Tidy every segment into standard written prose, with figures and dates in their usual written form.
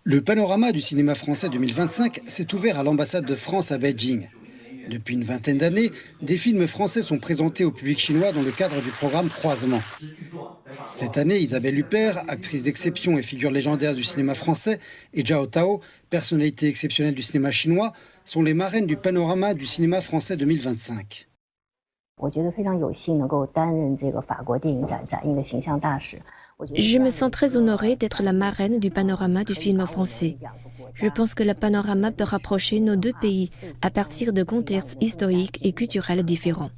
Le panorama du cinéma français 2025 s'est ouvert à l'ambassade de France à Beijing. Depuis une vingtaine d'années, des films français sont présentés au public chinois dans le cadre du programme Croisement. Cette année, Isabelle Huppert, actrice d'exception et figure légendaire du cinéma français, et Zhao Tao, personnalité exceptionnelle du cinéma chinois, sont les marraines du panorama du cinéma français 2025. Je me sens très honorée d'être la marraine du panorama du film français. Je pense que le panorama peut rapprocher nos deux pays à partir de contextes historiques et culturels différents,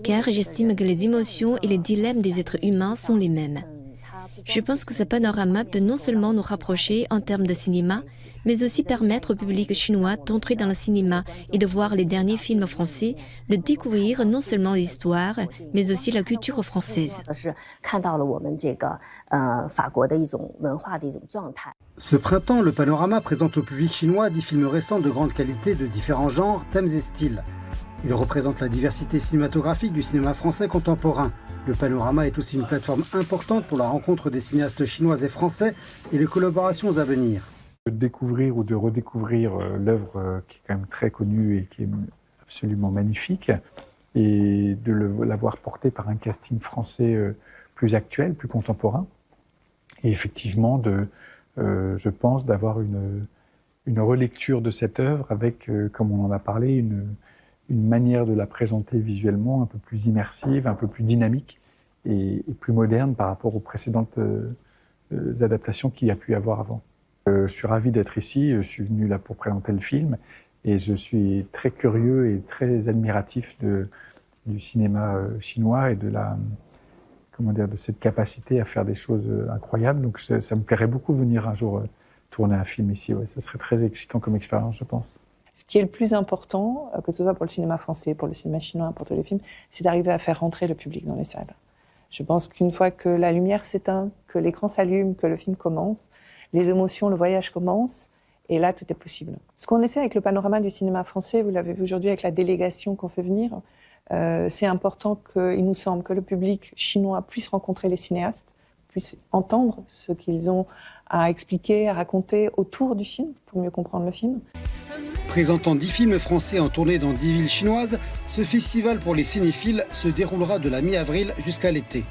car j'estime que les émotions et les dilemmes des êtres humains sont les mêmes. Je pense que ce panorama peut non seulement nous rapprocher en termes de cinéma, mais aussi permettre au public chinois d'entrer dans le cinéma et de voir les derniers films français, de découvrir non seulement l'histoire, mais aussi la culture française. Ce printemps, le panorama présente au public chinois 10 films récents de grande qualité de différents genres, thèmes et styles. Il représente la diversité cinématographique du cinéma français contemporain. Le panorama est aussi une plateforme importante pour la rencontre des cinéastes chinois et français et les collaborations à venir. De découvrir ou de redécouvrir l'œuvre qui est quand même très connue et qui est absolument magnifique, et de l'avoir portée par un casting français plus actuel, plus contemporain. Et effectivement, je pense, d'avoir une relecture de cette œuvre avec, comme on en a parlé, une manière de la présenter visuellement un peu plus immersive, un peu plus dynamique et plus moderne par rapport aux précédentes adaptations qu'il y a pu y avoir avant. Je suis ravi d'être ici, je suis venu là pour présenter le film et je suis très curieux et très admiratif du cinéma chinois et de cette capacité à faire des choses incroyables. Donc ça me plairait beaucoup de venir un jour tourner un film ici. Ouais, ça serait très excitant comme expérience, je pense. Ce qui est le plus important, que ce soit pour le cinéma français, pour le cinéma chinois, pour tous les films, c'est d'arriver à faire rentrer le public dans les salles. Je pense qu'une fois que la lumière s'éteint, que l'écran s'allume, que le film commence, les émotions, le voyage commence, et là, tout est possible. Ce qu'on essaie avec le panorama du cinéma français, vous l'avez vu aujourd'hui avec la délégation qu'on fait venir, c'est important qu'il nous semble que le public chinois puisse rencontrer les cinéastes, puisse entendre ce qu'ils ont à expliquer, à raconter autour du film, pour mieux comprendre le film. Présentant 10 films français en tournée dans 10 villes chinoises, ce festival pour les cinéphiles se déroulera de la mi-avril jusqu'à l'été.